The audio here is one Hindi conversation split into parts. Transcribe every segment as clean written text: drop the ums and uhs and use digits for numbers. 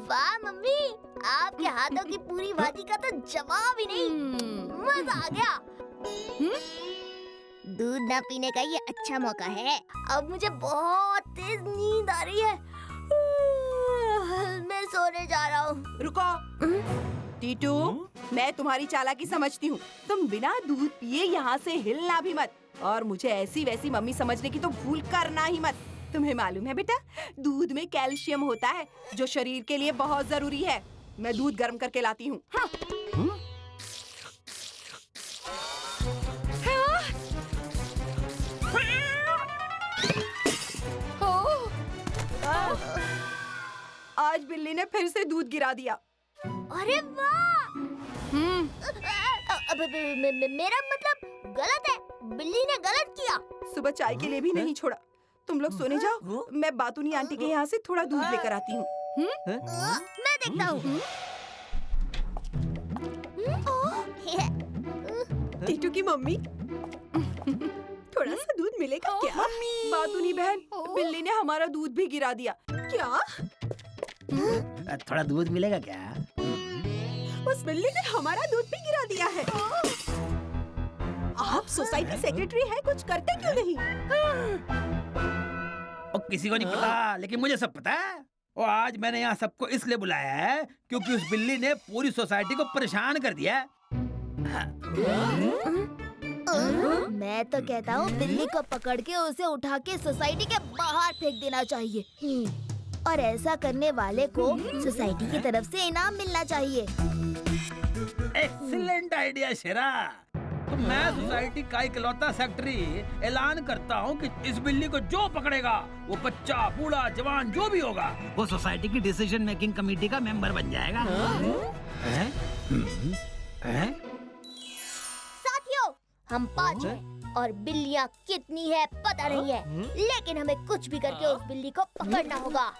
वाह मम्मी, आपके हाथों की पूरी भाजी का तो जवाब ही नहीं। मजा आ गया। दूध ना पीने का ये अच्छा मौका है। अब मुझे बहुत तेज नींद आ रही है। मैं सोने जा रहा हूँ। रुको टीटू, मैं तुम्हारी चालाकी समझती हूँ। तुम बिना दूध पिए यहाँ से हिलना भी मत, और मुझे ऐसी वैसी मम्मी समझने की तो भूल करना ही मत। तुम्हें मालूम है बेटा, दूध में कैल्शियम होता है जो शरीर के लिए बहुत जरूरी है। मैं दूध गर्म करके लाती हूँ। हाँ। आज बिल्ली ने फिर से दूध गिरा दिया। अरे वाह! मेरा मतलब गलत है। बिल्ली ने गलत किया। सुबह चाय के लिए भी नहीं छोड़ा। तुम लोग सोने जाओ, मैं बातूनी आंटी के यहाँ से थोड़ा दूध लेकर आती हूँ। मैं देखता हूँ। टीटू की मम्मी, थोड़ा सा दूध मिलेगा क्या? बातूनी बहन, बिल्ली ने हमारा दूध भी गिरा दिया। क्या? थोड़ा दूध मिलेगा क्या? उस बिल्ली ने हमारा दूध भी गिरा दिया है। आप सोसाइटी सेक्रेटरी है, कुछ करते क्यों नहीं? और किसी को नहीं पता, लेकिन मुझे सब पता है। और आज मैंने यहाँ सबको इसलिए बुलाया है क्योंकि उस बिल्ली ने पूरी सोसाइटी को परेशान कर दिया है। मैं तो कहता हूँ बिल्ली को पकड़ के उसे उठा के सोसाइटी के बाहर फेंक देना चाहिए। और ऐसा करने वाले को सोसाइटी की तरफ से इनाम मिलना चाहिए। एक्सीलेंट आइडिया शेरा। तो मैं सोसाइटी का इकलौता सेक्रेटरी ऐलान करता हूँ कि इस बिल्ली को जो पकड़ेगा, वो बच्चा, बूढ़ा, जवान जो भी होगा, वो सोसाइटी की डिसीजन मेकिंग कमेटी का मेंबर बन जाएगा। साथियों, हम 5 हैं और बिल्लियाँ कितनी है पता नहीं है, लेकिन हमें कुछ भी करके उस बिल्ली को पकड़ना होगा।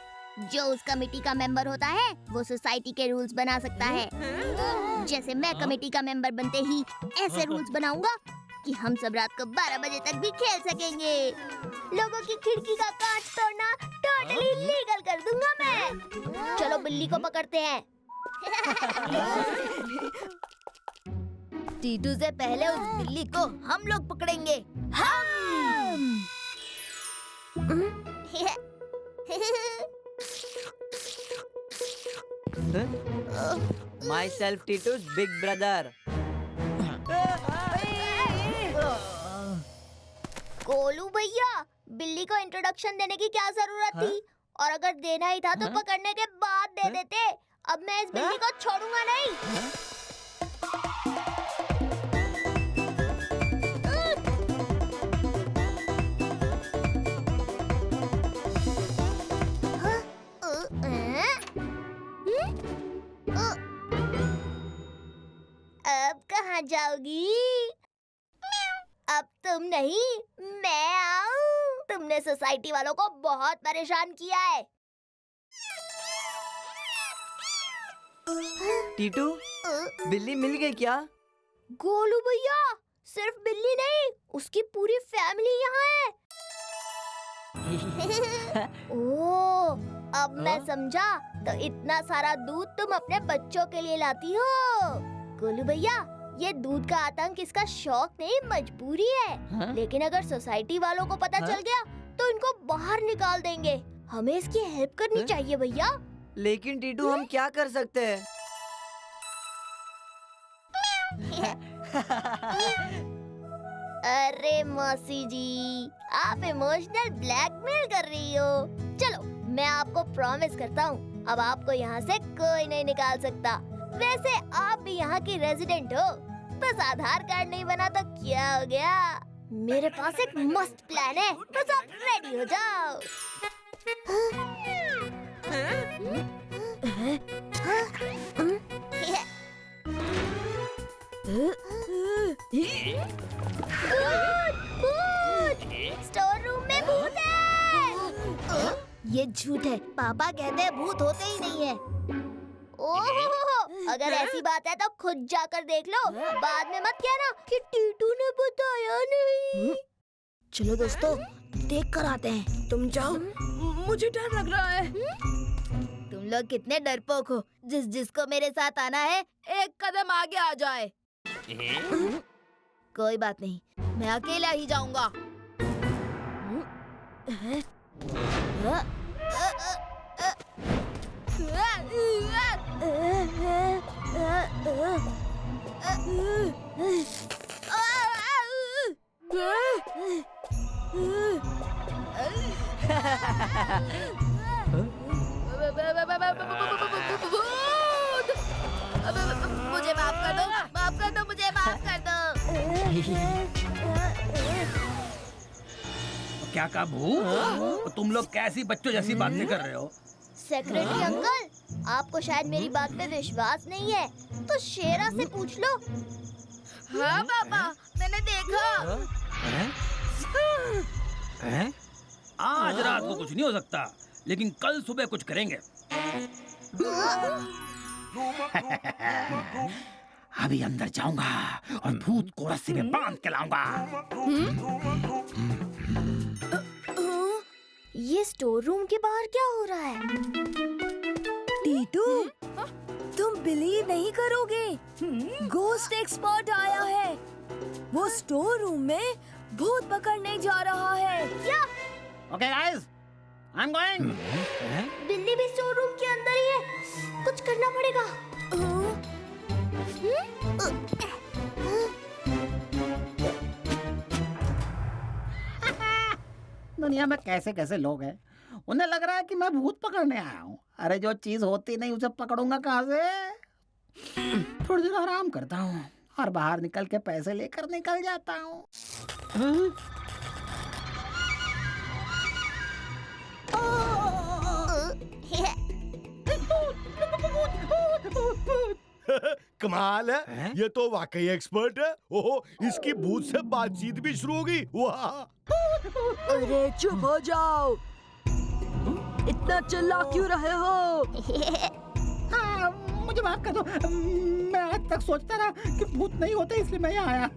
जो उस कमेटी का मेंबर होता है वो सोसाइटी के रूल्स बना सकता है। जैसे मैं कमेटी का मेंबर बनते ही ऐसे रूल्स बनाऊंगा कि हम सब रात को 12 बजे तक भी खेल सकेंगे। लोगों की खिड़की का कांच तोड़ना टोटली लीगल कर दूंगा मैं। चलो बिल्ली को पकड़ते हैं। टीटू से पहले उस बिल्ली को हम लोग पकड़ेंगे। हम Myself Titu's big brother. Golu भैया, बिल्ली को इंट्रोडक्शन देने की क्या जरूरत थी? और अगर देना ही था तो पकड़ने के बाद दे देते। अब मैं इस बिल्ली को छोड़ूंगा नहीं। अब कहाँ जाओगी? अब तुम नहीं, मैं आऊं। तुमने सोसाइटी वालों को बहुत परेशान किया है। टीटू, बिल्ली मिल गई क्या? गोलू भैया, सिर्फ बिल्ली नहीं, उसकी पूरी फैमिली यहाँ है। ओह, अब मैं समझा। तो इतना सारा दूध तुम अपने बच्चों के लिए लाती हो। गोलू भैया, ये दूध का आतंक इसका शौक नहीं, मजबूरी है। लेकिन अगर सोसाइटी वालों को पता चल गया तो इनको बाहर निकाल देंगे। हमें इसकी हेल्प करनी चाहिए भैया। लेकिन टीटू, हम क्या कर सकते हैं? अरे मौसी जी, आप इमोशनल ब्लैकमेल कर रही हो। चलो, मैं आपको प्रॉमिस करता हूँ, अब आपको यहाँ से कोई नहीं निकाल सकता। वैसे आप भी यहाँ की रेजिडेंट हो, बस आधार कार्ड नहीं बना तो क्या हो गया। मेरे पास एक मस्त प्लान है, बस आप रेडी हो जाओ। स्टोर रूम में भूत है। ये झूठ है, पापा कहते हैं भूत होते ही नहीं है। ओह, अगर ऐसी बात है तो खुद जाकर देख लो, बाद में मत कहना कि टीटू ने बताया नहीं। चलो दोस्तों, देख कर आते हैं। तुम जाओ, मुझे डर लग रहा है। तुम लोग कितने डरपोक हो। जिसको मेरे साथ आना है एक कदम आगे आ जाए। कोई बात नहीं, मैं अकेला ही जाऊंगा। मुझे माफ कर दो, माफ कर दो, मुझे माफ कर दो। क्या कहा भूत? तुम लोग कैसी बच्चों जैसी बातें कर रहे हो? सेक्रेटरी अंकल, आपको शायद मेरी बात पे विश्वास नहीं है, तो शेरा से पूछ लो। हाँ पापा, मैंने देखा। आज रात को कुछ नहीं हो सकता, लेकिन कल सुबह कुछ करेंगे। अभी अंदर जाऊंगा और भूत को रस्सी में बांध के लाऊंगा। ये स्टोर रूम के बाहर क्या हो रहा है? टीटू, तुम बिलीव नहीं करोगे, गोस्ट एक्सपर्ट आया है। वो स्टोर रूम में भूत पकड़ने जा रहा है। क्या? Okay guys, I am going. बिल्ली भी स्टोर रूम के अंदर ही है, कुछ करना पड़ेगा। दुनिया में कैसे कैसे लोग हैं, उन्हें लग रहा है कि मैं भूत पकड़ने आया हूँ। अरे जो चीज होती नहीं उसे पकड़ूंगा कहाँ से? थोड़ी देर आराम करता हूँ और बाहर निकल के पैसे लेकर निकल जाता हूँ। कमाल है, ये तो वाकई एक्सपर्ट है। ओहो, इसकी भूत से बातचीत भी शुरू होगी। वाह! अरे चुप हो जाओ, इतना चिल्ला क्यों रहे हो? हाँ, मुझे माफ कर दो, मैं आज तक सोचता रहा कि भूत नहीं होते, इसलिए मैं यहाँ आया।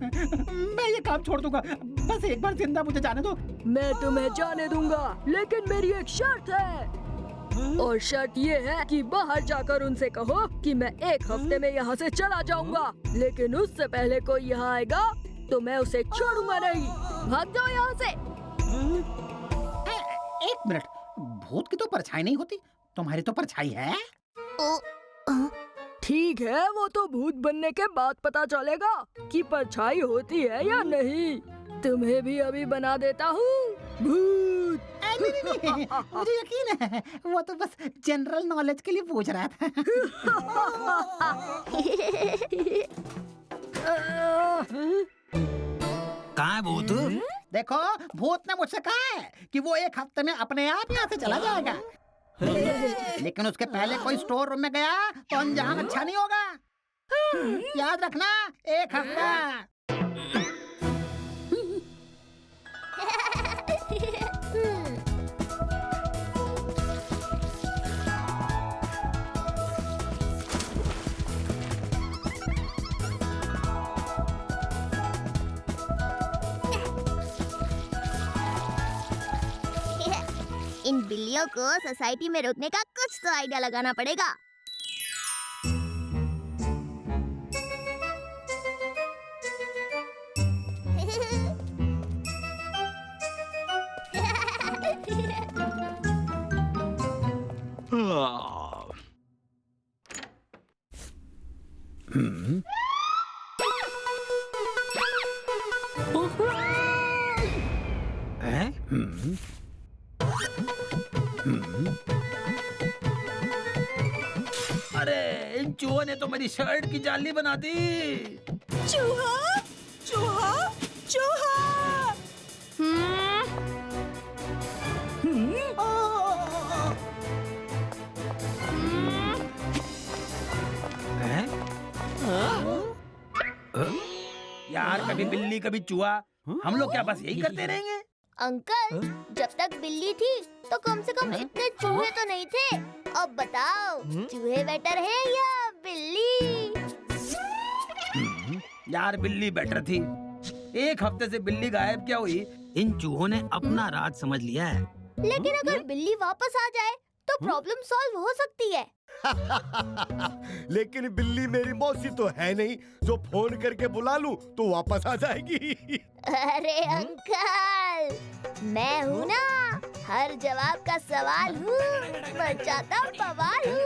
मैं ये काम छोड़ दूंगा, बस एक बार जिंदा मुझे जाने दो। मैं तुम्हें जाने दूंगा, लेकिन मेरी एक शर्त है, और शर्त ये है कि बाहर जाकर उनसे कहो कि मैं एक हफ्ते में यहाँ से चला जाऊंगा, लेकिन उससे पहले कोई यहाँ आएगा तो मैं उसे छोड़ूंगा नहीं। भाग जाओ यहाँ से। एक मिनट, भूत की तो परछाई नहीं होती, तुम्हारी तो परछाई है। ठीक है, वो तो भूत बनने के बाद पता चलेगा कि परछाई होती है या नहीं। तुम्हें भी अभी बना देता हूँ भूत। नहीं, मुझे यकीन है, वो तो बस जनरल नॉलेज के लिए पूछ रहा था। कहाँ है भूत? देखो, भूत ने मुझसे कहा है कि वो एक हफ्ते में अपने आप यहाँ से चला जाएगा, लेकिन उसके पहले कोई स्टोर रूम में गया तो अंजाम अच्छा नहीं होगा। याद रखना, एक हफ्ता। इन बिल्लियों को सोसाइटी में रोकने का कुछ तो आइडिया लगाना पड़ेगा। अरे इन चूहों ने तो मेरी शर्ट की जाली बना दी। चूहा, चूहा, चूहा। यार, कभी बिल्ली कभी चूहा, हम लोग क्या बस यही करते रहेंगे? अंकल, जब तक बिल्ली थी तो कम से कम इतने चूहे तो नहीं थे। अब बताओ, चूहे बेटर है या बिल्ली? यार, बिल्ली बेटर थी। एक हफ्ते से बिल्ली गायब क्या हुई? इन चूहों ने अपना राज समझ लिया है। लेकिन अगर बिल्ली वापस आ जाए तो प्रॉब्लम सॉल्व हो सकती है। लेकिन बिल्ली मेरी मौसी तो है नहीं जो फोन करके बुला लूं तो वापस आ जाएगी। अरे अंकल, मैं हूँ ना, हर जवाब का सवाल हूँ, बचाता बवाल हूँ।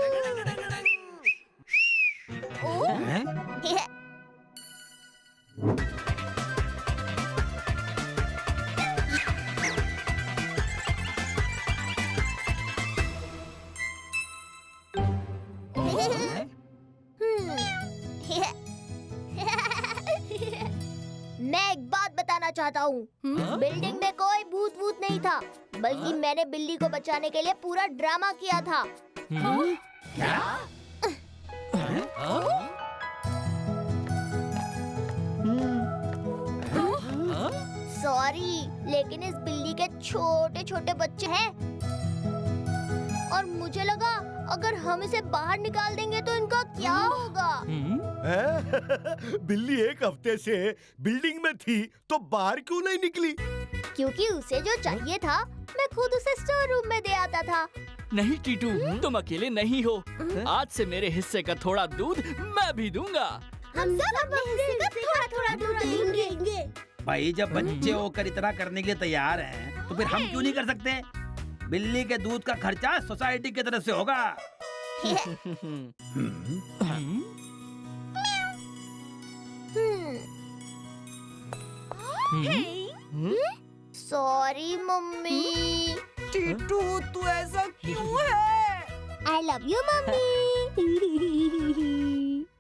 मैं एक बात बताना चाहता हूँ। बिल्डिंग में कोई भूत वूत नहीं था, बल्कि मैंने बिल्ली को बचाने के लिए पूरा ड्रामा किया था। सॉरी, लेकिन इस बिल्ली के छोटे छोटे बच्चे हैं और मुझे लगा अगर हम इसे बाहर निकाल देंगे तो इनका क्या होगा। बिल्ली एक हफ्ते से बिल्डिंग में थी तो बाहर क्यों नहीं निकली? क्योंकि उसे जो चाहिए था मैं खुद उसे स्टोर रूम में दे आता था। नहीं टीटू, तुम अकेले नहीं हो। आज से मेरे हिस्से का थोड़ा दूध मैं भी दूंगा। हम सब अपने हिस्से का थोड़ा थोड़ा दूध देंगे। भाई जब बच्चे होकर इतना करने के लिए तैयार हैं, तो फिर हम क्यों नहीं कर सकते? बिल्ली के दूध का खर्चा सोसाइटी की तरफ से होगा। Sorry mummy. टीटू, तू ऐसा क्यों है? I love you mummy.